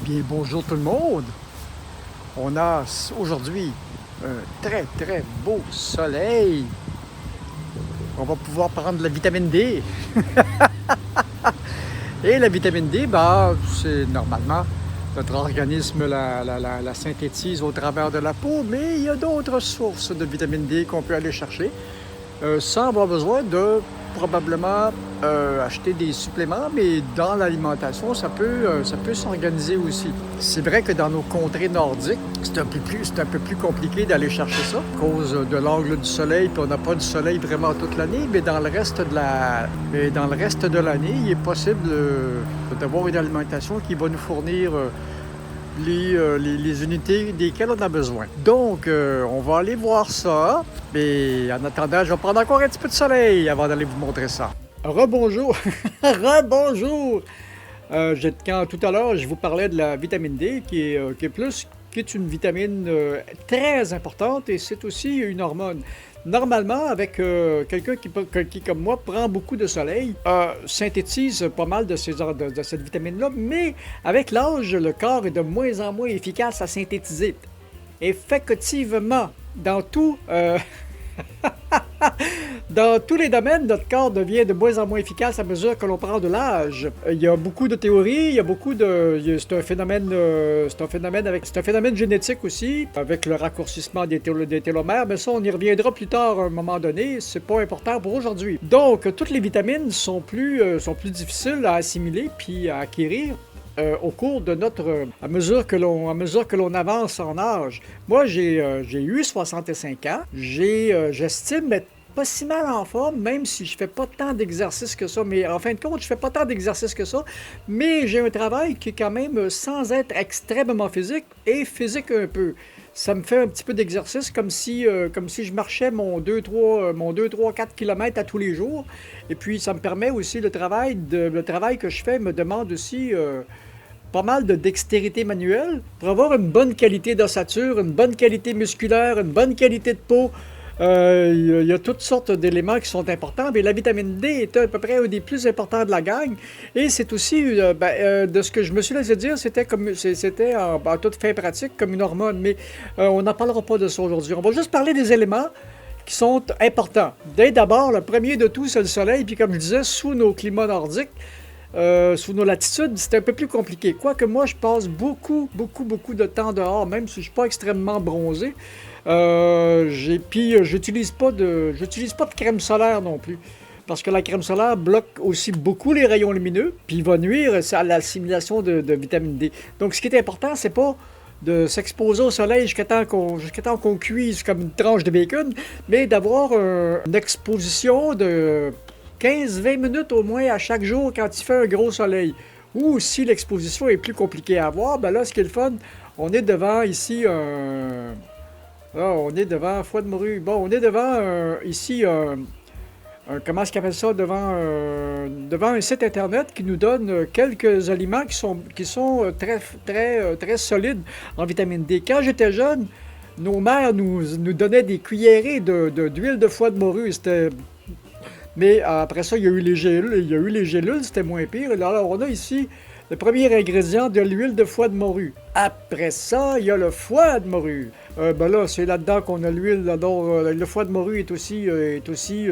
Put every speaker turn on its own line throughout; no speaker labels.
bien, bonjour tout le monde. On a aujourd'hui un très beau soleil. On va pouvoir prendre de la vitamine D. Et la vitamine D, c'est normalement notre organisme la synthétise au travers de la peau, mais il y a d'autres sources de vitamine D qu'on peut aller chercher sans avoir besoin de probablement acheter des suppléments, mais dans l'alimentation, ça peut s'organiser aussi. C'est vrai que dans nos contrées nordiques, c'est un peu plus compliqué d'aller chercher ça à cause de l'angle du soleil, puis on n'a pas du soleil vraiment toute l'année, mais dans le reste de l'année, il est possible d'avoir une alimentation qui va nous fournir les unités desquelles on a besoin. Donc, on va aller voir ça. Mais en attendant, je vais prendre encore un petit peu de soleil avant d'aller vous montrer ça. Rebonjour! Rebonjour! Quand tout à l'heure, je vous parlais de la vitamine D qui est une vitamine très importante et c'est aussi une hormone. Normalement, avec quelqu'un qui, comme moi, prend beaucoup de soleil, synthétise pas mal de cette vitamine-là, mais avec l'âge, le corps est de moins en moins efficace à synthétiser. Effectivement, dans tous les domaines, notre corps devient de moins en moins efficace à mesure que l'on prend de l'âge. Il y a beaucoup de théories, c'est un phénomène génétique aussi, avec le raccourcissement des télomères, mais ça, on y reviendra plus tard à un moment donné, c'est pas important pour aujourd'hui. Donc, toutes les vitamines sont plus difficiles à assimiler puis à acquérir. Au cours de à mesure que l'on avance en âge. Moi, j'ai eu 65 ans. J'estime être pas si mal en forme, même si je fais pas tant d'exercices que ça. Mais en fin de compte, je fais pas tant d'exercices que ça. Mais j'ai un travail qui est quand même sans être extrêmement physique et physique un peu. Ça me fait un petit peu d'exercice comme si je marchais mon 2-3-4 km à tous les jours. Et puis, ça me permet aussi le travail que je fais me demande aussi pas mal de dextérité manuelle pour avoir une bonne qualité d'ossature, une bonne qualité musculaire, une bonne qualité de peau. Il y a toutes sortes d'éléments qui sont importants, mais la vitamine D est à peu près un des plus importants de la gang. Et c'est aussi, de ce que je me suis laissé dire, c'était en toute fin pratique comme une hormone, mais on n'en parlera pas de ça aujourd'hui. On va juste parler des éléments qui sont importants. Dès d'abord, le premier de tout, c'est le soleil, puis comme je disais, sous nos climats nordiques, sous nos latitudes, c'est un peu plus compliqué. Quoique moi, je passe beaucoup de temps dehors, même si je ne suis pas extrêmement bronzé. Puis, j'utilise pas de crème solaire non plus. Parce que la crème solaire bloque aussi beaucoup les rayons lumineux, puis va nuire à l'assimilation de vitamine D. Donc, ce qui est important, c'est pas de s'exposer au soleil jusqu'à temps qu'on cuise comme une tranche de bacon, mais d'avoir une exposition de 15-20 minutes au moins à chaque jour quand il fait un gros soleil. Ou si l'exposition est plus compliquée à avoir, ben là, ce qui est le fun, on est devant ici on est devant foie de morue. Bon, on est devant ici comment est-ce qu'on appelle ça? Devant un site internet qui nous donne quelques aliments qui sont très solides en vitamine D. Quand j'étais jeune, nos mères nous donnaient des cuillerées d'huile de foie de morue. Mais après ça, il y a eu les gélules, c'était moins pire. Alors, on a ici le premier ingrédient de l'huile de foie de morue. Après ça, il y a le foie de morue. Là, c'est là-dedans qu'on a l'huile. Le foie de morue est aussi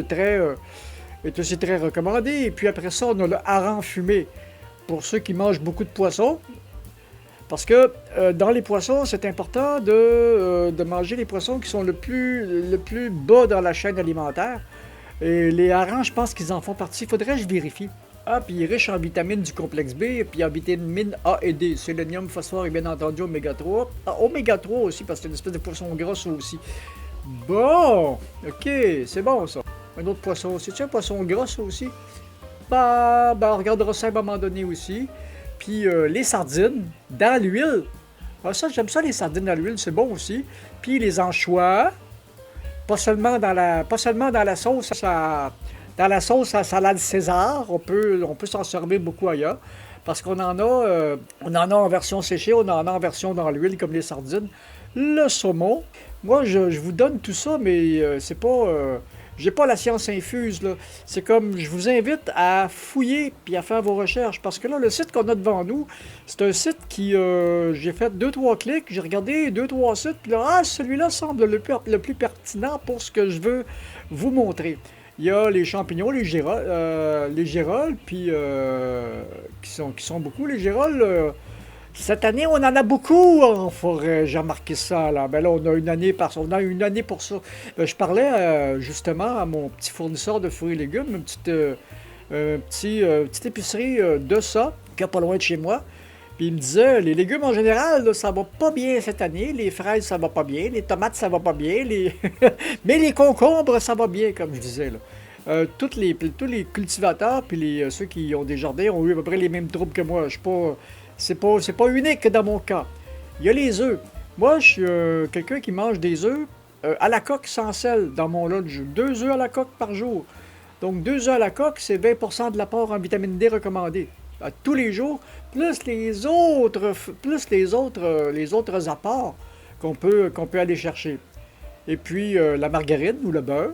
très recommandé. Et puis après ça, on a le hareng fumé pour ceux qui mangent beaucoup de poissons. Parce que dans les poissons, c'est important de manger les poissons qui sont le plus bas dans la chaîne alimentaire. Et les harengs, je pense qu'ils en font partie. Faudrait que je vérifie. Ah, puis il est riche en vitamines du complexe B, puis en vitamines A et D, sélénium, phosphore et bien entendu oméga 3. Ah, oméga 3 aussi, parce que c'est une espèce de poisson gras ça aussi. Bon, ok, c'est bon ça. Un autre poisson, c'est-tu un poisson gras ça aussi? On regardera ça à un moment donné aussi. Puis les sardines dans l'huile. Ah, ça, j'aime ça les sardines dans l'huile, c'est bon aussi. Puis les anchois. Pas seulement dans la sauce à salade César, on peut s'en servir beaucoup ailleurs, parce qu'on en a en version séchée, on en a en version dans l'huile, comme les sardines. Le saumon, moi je vous donne tout ça, mais c'est pas j'ai pas la science infuse, là. C'est comme, je vous invite à fouiller puis à faire vos recherches. Parce que là, le site qu'on a devant nous, c'est un site qui, j'ai fait deux trois clics, j'ai regardé deux trois sites, puis là, ah, celui-là semble le plus pertinent pour ce que je veux vous montrer. Il y a les champignons, les girolles, puis qui sont beaucoup. Les girolles, cette année, on en a beaucoup en forêt. J'ai remarqué ça, là. Ben là, on a une année pour ça. Je parlais justement à mon petit fournisseur de fruits et légumes, petite épicerie de ça, qui est pas loin de chez moi. Puis il me disait, les légumes en général, là, ça va pas bien cette année. Les fraises, ça va pas bien. Les tomates, ça va pas bien. Mais les concombres, ça va bien, comme je disais, là. Tous les cultivateurs puis ceux qui ont des jardins ont eu à peu près les mêmes troubles que moi. Je suis pas, c'est pas unique dans mon cas. Il y a les œufs. Moi, je suis quelqu'un qui mange des œufs à la coque sans sel dans mon lunch. 2 œufs à la coque par jour. Donc 2 œufs à la coque, c'est 20% de l'apport en vitamine D recommandé. À tous les jours, les autres apports qu'on peut aller chercher. Et puis la margarine ou le beurre.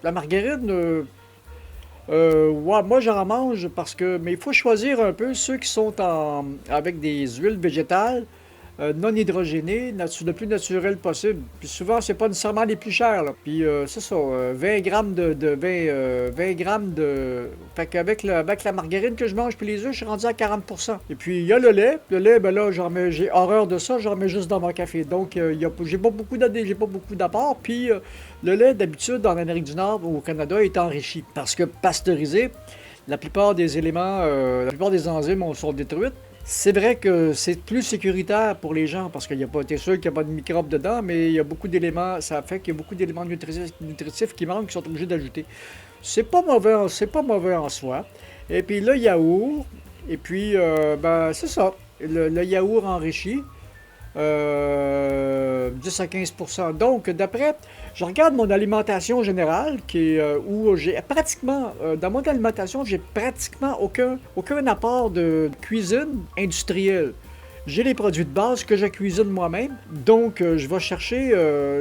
La margarine, ouais, moi j'en mange parce que. Mais il faut choisir un peu ceux qui sont avec des huiles végétales non hydrogénées, le plus naturel possible. Puis souvent, c'est pas nécessairement les plus chers, là. Puis c'est ça, 20 grammes 20 grammes de. Fait qu'avec avec la margarine que je mange puis les œufs, je suis rendu à 40%. Et puis il y a le lait. Le lait, ben là, j'ai horreur de ça, j'en mets juste dans mon café. Donc j'ai pas beaucoup d'apport. Puis le lait, d'habitude, en Amérique du Nord ou au Canada, est enrichi. Parce que pasteurisé, la plupart des éléments, la plupart des enzymes sont détruites. C'est vrai que c'est plus sécuritaire pour les gens parce qu'il n'y a pas, t'es sûr qu'il n'y a pas de microbes dedans, mais il y a beaucoup d'éléments, ça fait qu'il y a beaucoup d'éléments nutritifs qui manquent, qui sont obligés d'ajouter. C'est pas mauvais en soi. Et puis le yaourt, et puis ben c'est ça, le yaourt enrichi. 10 à 15%. Donc, je regarde mon alimentation générale, où j'ai pratiquement, dans mon alimentation, j'ai pratiquement aucun apport de cuisine industrielle. J'ai les produits de base que je cuisine moi-même. Donc, je vais chercher,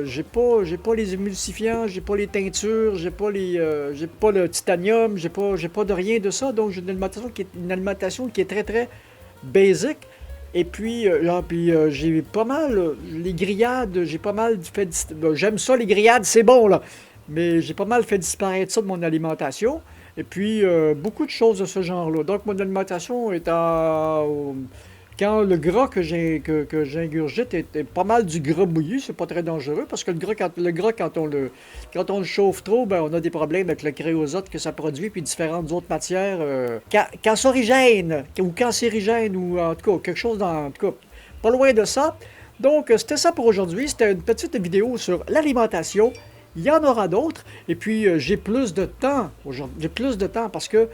j'ai pas les émulsifiants, j'ai pas les teintures, j'ai pas le titanium, j'ai pas de rien de ça. Donc, j'ai une alimentation qui est très, très basique. Et puis, j'ai pas mal, les grillades, j'ai pas mal fait. J'aime ça, les grillades, c'est bon, là. Mais j'ai pas mal fait disparaître ça de mon alimentation. Et puis, beaucoup de choses de ce genre-là. Donc, mon alimentation est quand le gras que j'ingurgite est pas mal du gras bouilli, c'est pas très dangereux parce que le gras quand on le chauffe trop, ben on a des problèmes avec le créosote que ça produit puis différentes autres matières cancérigènes ou en tout cas quelque chose en tout cas pas loin de ça. Donc c'était ça pour aujourd'hui, c'était une petite vidéo sur l'alimentation. Il y en aura d'autres et puis j'ai plus de temps aujourd'hui, j'ai plus de temps parce que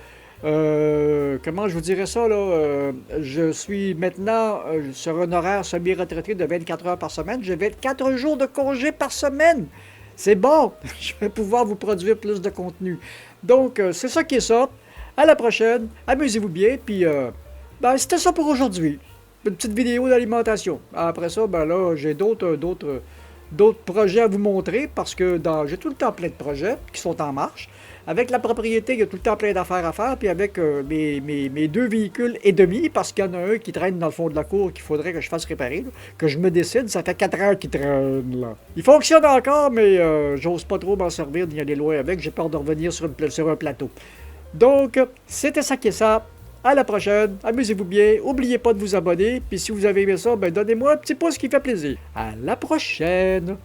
comment je vous dirais ça, là? Je suis maintenant sur un horaire semi-retraité de 24 heures par semaine. J'ai 24 jours de congé par semaine. C'est bon! Je vais pouvoir vous produire plus de contenu. Donc, c'est ça qui est ça. À la prochaine. Amusez-vous bien. Puis, ben, c'était ça pour aujourd'hui. Une petite vidéo d'alimentation. Après ça, ben là, j'ai d'autres projets à vous montrer parce que j'ai tout le temps plein de projets qui sont en marche. Avec la propriété, il y a tout le temps plein d'affaires à faire. Puis avec mes 2 véhicules et demi, parce qu'il y en a un qui traîne dans le fond de la cour qu'il faudrait que je fasse réparer, là, que je me décide. Ça fait 4 heures qu'il traîne, là. Il fonctionne encore, mais j'ose pas trop m'en servir d'y aller loin avec. J'ai peur de revenir sur un plateau. Donc, c'était ça qui est ça. À la prochaine. Amusez-vous bien. N'oubliez pas de vous abonner. Puis si vous avez aimé ça, ben donnez-moi un petit pouce qui fait plaisir. À la prochaine.